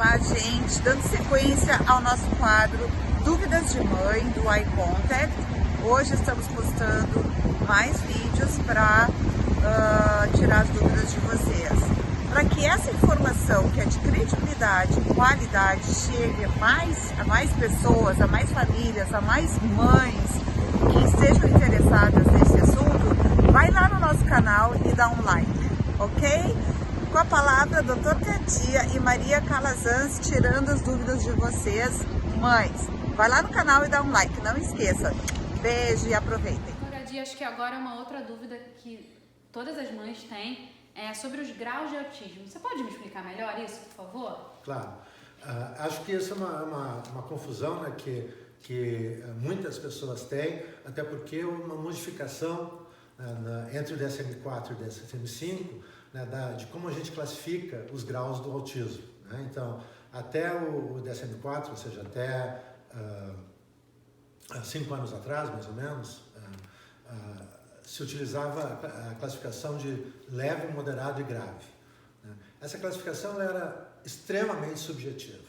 a gente, dando sequência ao nosso quadro Dúvidas de Mãe, do iContact. Hoje estamos postando mais vídeos para tirar as dúvidas de vocês. Para que essa informação, que é de credibilidade e qualidade, chegue a mais pessoas, a mais famílias, a mais mães que estejam interessadas nesse assunto, vai lá no nosso canal e dá um like, ok? Com a palavra, Dr. Katia e Maria Calazans, tirando as dúvidas de vocês, mães. Vai lá no canal e dá um like, não esqueça. Beijo e aproveitem. Katia, acho que agora uma outra dúvida que todas as mães têm é sobre os graus de autismo. Você pode me explicar melhor isso, por favor? Claro. Acho que isso é uma confusão, né, que muitas pessoas têm, até porque uma modificação entre o DSM-4 e o DSM-5, né, de como a gente classifica os graus do autismo. Né? Então, até o DSM-4, ou seja, até 5 anos atrás, mais ou menos, se utilizava a classificação de leve, moderado e grave. Né? Essa classificação era extremamente subjetiva.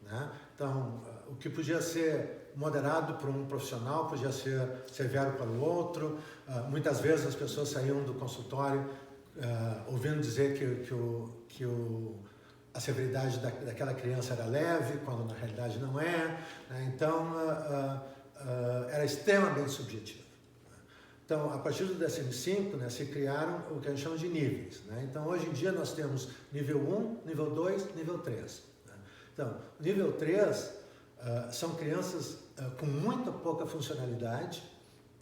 Né? Então, o que podia ser moderado para um profissional podia ser severo para o outro. Muitas vezes as pessoas saíam do consultório ouvindo dizer que a severidade daquela criança era leve, quando na realidade não é. Né? Então, era extremamente subjetivo. Então, a partir do DSM-5, né, se criaram o que a gente chama de níveis. Né? Então, hoje em dia nós temos nível 1, nível 2, nível 3. Né? Então, nível 3 são crianças com muito pouca funcionalidade,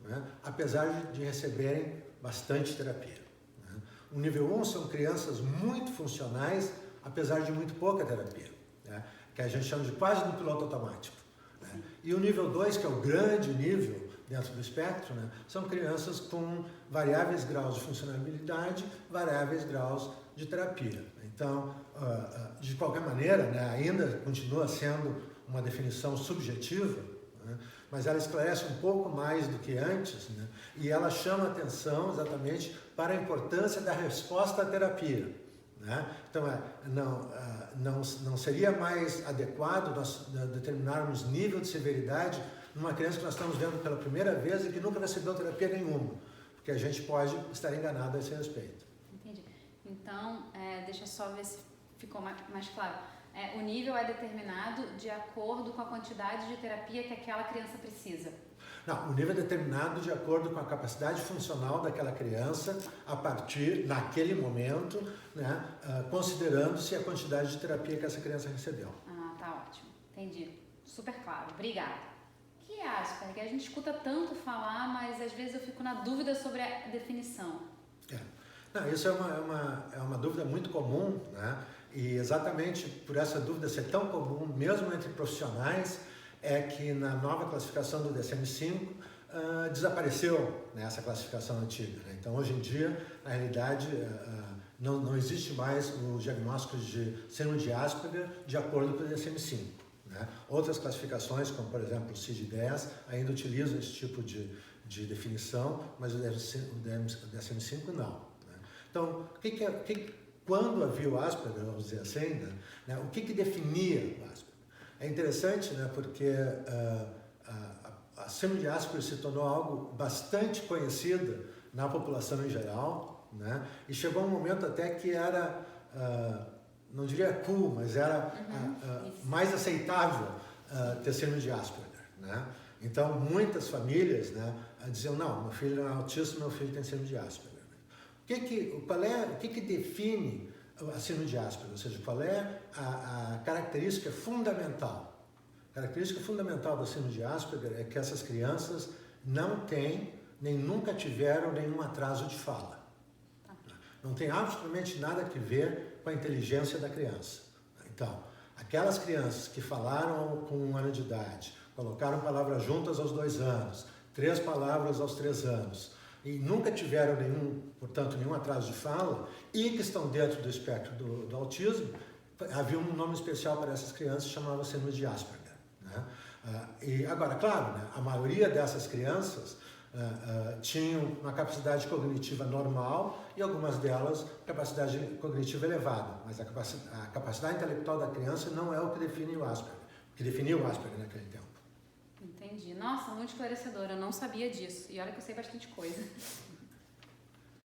né, apesar de receberem bastante terapia. Né? O nível 1 são crianças muito funcionais, apesar de muito pouca terapia, né, que a gente chama de quase no piloto automático. Né? E o nível 2, que é o grande nível dentro do espectro, né, são crianças com variáveis graus de funcionalidade, variáveis graus de terapia. Então, de qualquer maneira, né, ainda continua sendo uma definição subjetiva, né, mas ela esclarece um pouco mais do que antes, né, e ela chama atenção exatamente para a importância da resposta à terapia. Né? Então, não seria mais adequado nós determinarmos nível de severidade numa criança que nós estamos vendo pela primeira vez e que nunca recebeu terapia nenhuma, porque a gente pode estar enganado a esse respeito. Entendi. Então, deixa eu só ver se ficou mais claro. O nível é determinado de acordo com a quantidade de terapia que aquela criança precisa. Não, o nível é determinado de acordo com a capacidade funcional daquela criança a partir, naquele momento, né, considerando-se a quantidade de terapia que essa criança recebeu. Ah, tá ótimo. Entendi. Super claro. Obrigada. Que é Asperger? A gente escuta tanto falar, mas às vezes eu fico na dúvida sobre a definição. Não, isso é uma dúvida muito comum, né? E exatamente por essa dúvida ser tão comum, mesmo entre profissionais, é que na nova classificação do DSM-5 desapareceu, né, essa classificação antiga. Né? Então, hoje em dia, na realidade, não existe mais o diagnóstico de síndrome de Asperger de acordo com o DSM-5. Né? Outras classificações, como por exemplo o CID-10, ainda utilizam esse tipo de definição, mas o DSM-5 não. Né? Então, quando havia o Asperger, vamos dizer assim, né, o que definia o Asperger? É interessante, né, porque a síndrome de Asperger se tornou algo bastante conhecido na população em geral, né, e chegou um momento até que era, não diria cool, mas era mais aceitável ter síndrome de Asperger. Né? Então, muitas famílias, né, diziam, não, meu filho é autista, meu filho tem síndrome de Asperger. O que define a síndrome de Asperger? Ou seja, qual é a característica fundamental? A característica fundamental da síndrome de Asperger é que essas crianças não têm, nem nunca tiveram nenhum atraso de fala. Não tem absolutamente nada a ver com a inteligência da criança. Então, aquelas crianças que falaram com 1 ano de idade, colocaram palavras juntas aos 2 anos, 3 palavras aos 3 anos, e nunca tiveram portanto, nenhum atraso de fala, e que estão dentro do espectro do autismo, havia um nome especial para essas crianças, chamava síndrome de Asperger. Né? E agora, claro, né, a maioria dessas crianças tinham uma capacidade cognitiva normal e algumas delas capacidade cognitiva elevada, mas a capacidade intelectual da criança não é o que define o Asperger, o que definiu o Asperger naquele tempo. Entendi. Nossa, muito esclarecedor, eu não sabia disso. E olha que eu sei bastante coisa.